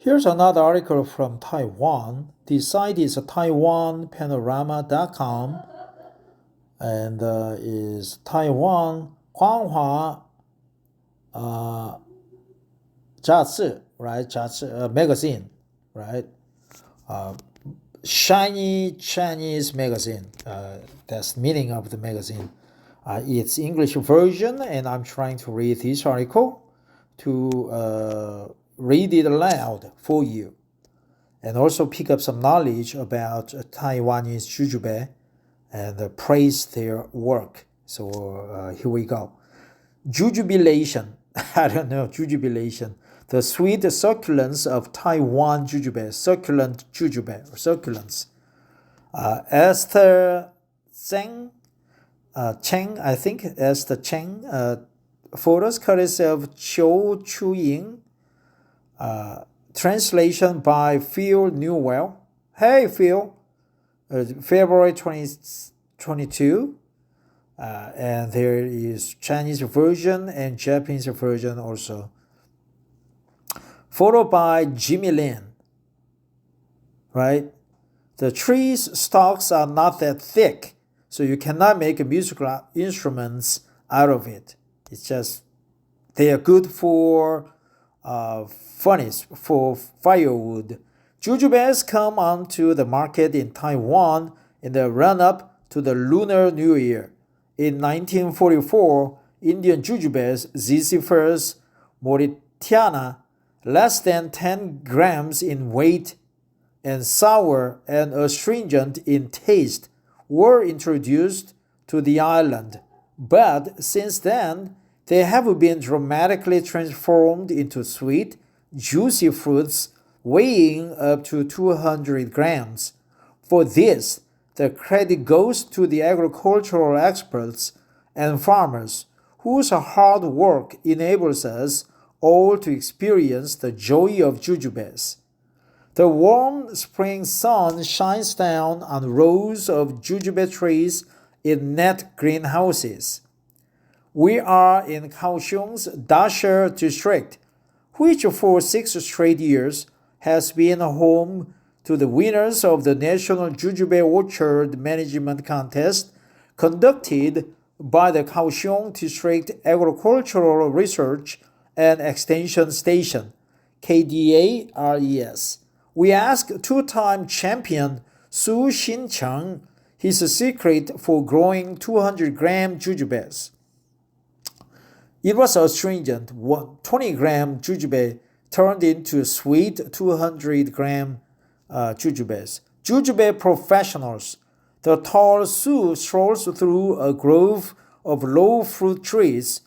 Here's another article from Taiwan. The site is taiwanpanorama.com and is Taiwan 光华 杂志, right? 杂志, magazine, right? Shiny Chinese magazine. That's the meaning of the magazine. It's English version, and I'm trying to read this article to read it aloud for you, and also pick up some knowledge about Taiwanese jujube and praise their work. So here we go. Jujubilation. I don't know, jujubilation. The sweet succulence of Taiwan jujube, succulent jujube, or succulence. Esther Cheng, I think, Esther Cheng, photos courtesy of Qiu Chuying, translation by Phil Newell. Hey, Phil. February 2022. And there is Chinese version and Japanese version also. Photo by Jimmy Lin. Right? The tree's stalks are not that thick, so you cannot make musical instruments out of it. It's just, they are good for furnace, for firewood. Jujubes come onto the market in Taiwan in the run-up to the Lunar New Year. In 1944, Indian jujubes, Ziziphus mauritiana, less than 10 grams in weight and sour and astringent in taste, were introduced to the island. But since then, they have been dramatically transformed into sweet, juicy fruits weighing up to 200 grams. For this, the credit goes to the agricultural experts and farmers whose hard work enables us all to experience the joy of jujubes. The warm spring sun shines down on rows of jujube trees in net greenhouses. We are in Kaohsiung's Dasher district, which for 6 straight years has been home to the winners of the National Jujube Orchard Management Contest conducted by the Kaohsiung District Agricultural Research and Extension Station, KDARES. We asked two-time champion Su Xincheng his secret for growing 200-gram jujubes. It was astringent. 20-gram jujube turned into sweet 200-gram jujubes. Jujube professionals. The tall Su strolls through a grove of low fruit trees,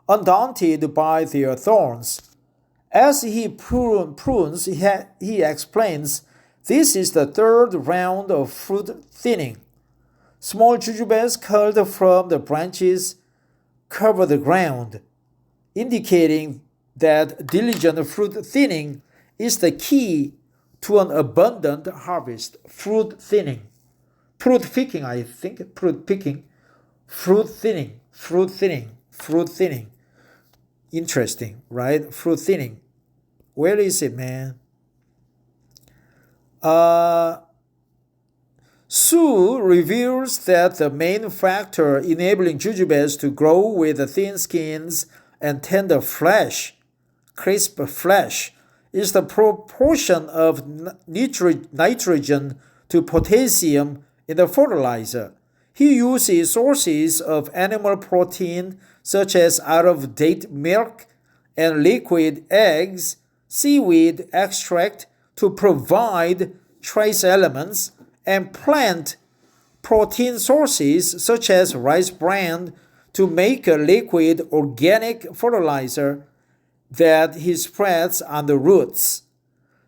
undaunted by their thorns. As he prunes, he explains, this is the third round of fruit thinning. Small jujubes culled from the branches cover the ground, indicating that diligent fruit thinning is the key to an abundant harvest. Fruit thinning. Fruit picking, I think. Fruit picking. Fruit thinning. Fruit thinning. Fruit thinning. Interesting, right? Fruit thinning. Where is it, man? Su reveals that the main factor enabling jujubes to grow with thin skins and tender flesh, crisp flesh, is the proportion of nitrogen to potassium in the fertilizer. He uses sources of animal protein such as out-of-date milk and liquid eggs, seaweed extract to provide trace elements, and plant protein sources such as rice bran to make a liquid organic fertilizer that he spreads on the roots.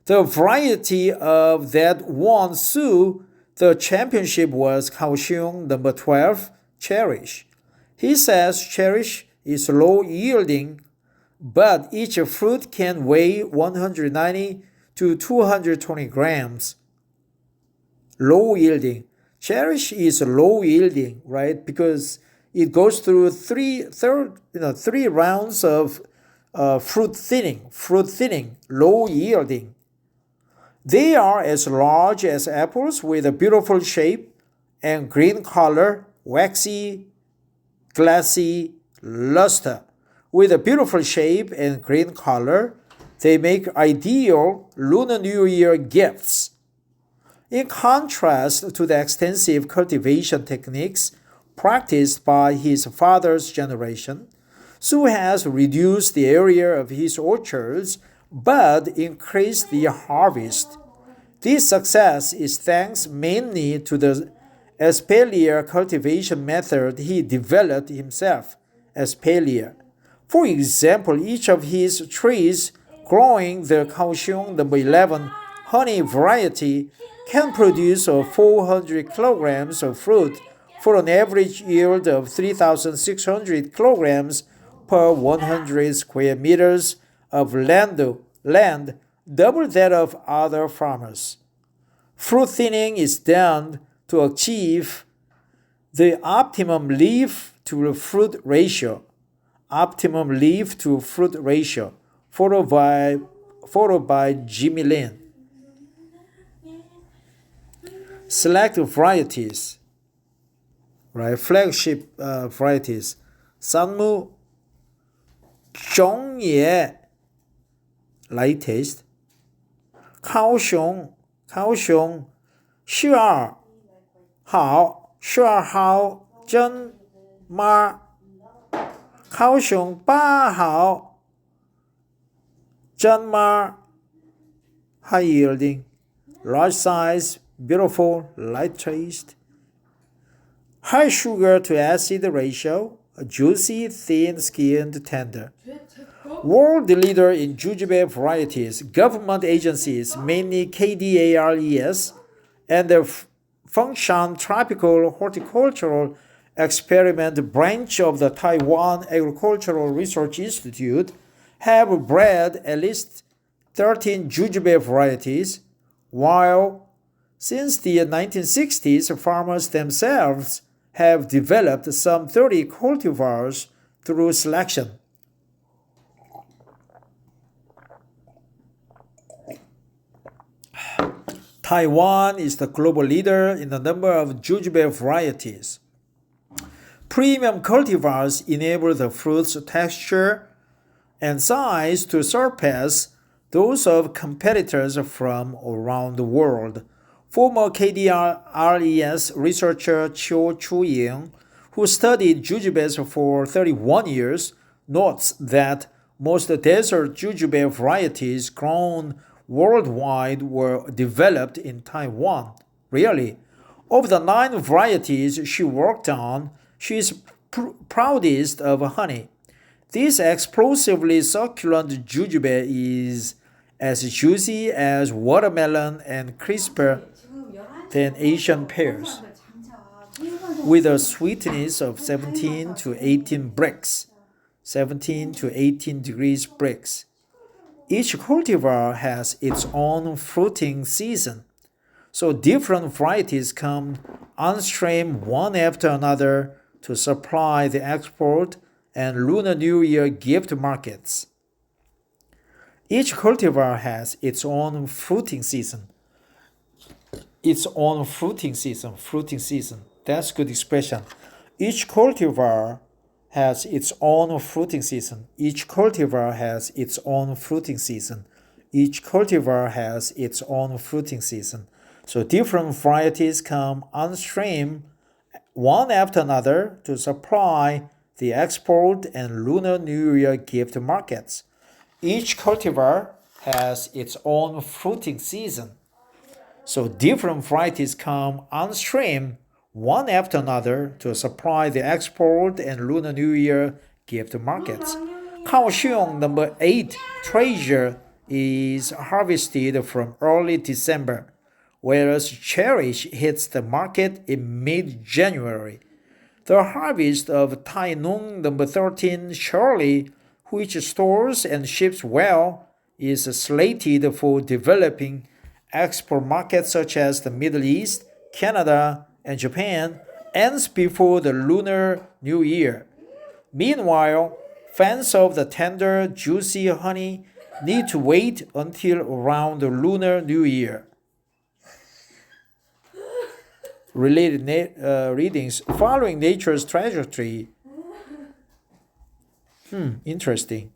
The variety of that won Su the championship was Kaohsiung No. 12, Cherish. He says Cherish is low yielding, but each fruit can weigh 190 to 220 grams. Low yielding. Cherish is low yielding, right? Because it goes through three rounds of fruit thinning, low yielding. They are as large as apples with a beautiful shape and green color, waxy, glassy luster. With a beautiful shape and green color, they make ideal Lunar New Year gifts. In contrast to the extensive cultivation techniques practiced by his father's generation, Su has reduced the area of his orchards but increased the harvest. This success is thanks mainly to the espalier cultivation method he developed himself, espalier. For example, each of his trees growing the Kaohsiung No. 11 honey variety can produce 400 kilograms of fruit for an average yield of 3,600 kilograms per 100 square meters of land, double that of other farmers. Fruit thinning is done to achieve the optimum leaf to fruit ratio, followed by Jimmy Lin. Select varieties, right? Flagship varieties. Sanmu, Zhongye, light taste. Kaohsiung, 12号真妈 Kaohsiung 8号真妈 high yielding, large size, beautiful, light taste, high sugar to acid ratio, juicy, thin-skinned, tender. World leader in jujube varieties, government agencies, mainly KDARES, and the Fengshan Tropical Horticultural Experiment branch of the Taiwan Agricultural Research Institute have bred at least 13 jujube varieties, while since the 1960s, farmers themselves have developed some 30 cultivars through selection. Taiwan is the global leader in the number of jujube varieties. Premium cultivars enable the fruit's texture and size to surpass those of competitors from around the world. Former KDRES researcher Chiu Chu-ying, who studied jujubes for 31 years, notes that most desert jujube varieties grown worldwide were developed in Taiwan. Really, of the 9 varieties she worked on, she is proudest of honey. This explosively succulent jujube is as juicy as watermelon and crisper than Asian pears, with a sweetness of 17 to 18 Brix, 17 to 18 degrees Brix. Each cultivar has its own fruiting season, so different varieties come on stream one after another to supply the export and Lunar New Year gift markets. Each cultivar has its own fruiting season. Fruiting season. That's good expression. Each cultivar has its own fruiting season. Each cultivar has its own fruiting season. Each cultivar has its own fruiting season. So different varieties come on stream one after another to supply the export and Lunar New Year gift markets. Each cultivar has its own fruiting season. So different varieties come on stream one after another to supply the export and Lunar New Year gift markets. Kaohsiung No. 8 treasure is harvested from early December, whereas Cherish hits the market in mid-January. The harvest of Tainan No. 13 Shirley, which stores and ships well, is slated for developing export markets such as the Middle East, Canada, and Japan, ends before the Lunar New Year. Meanwhile, fans of the tender, juicy honey need to wait until around the Lunar New Year. Related readings following nature's trajectory. Interesting.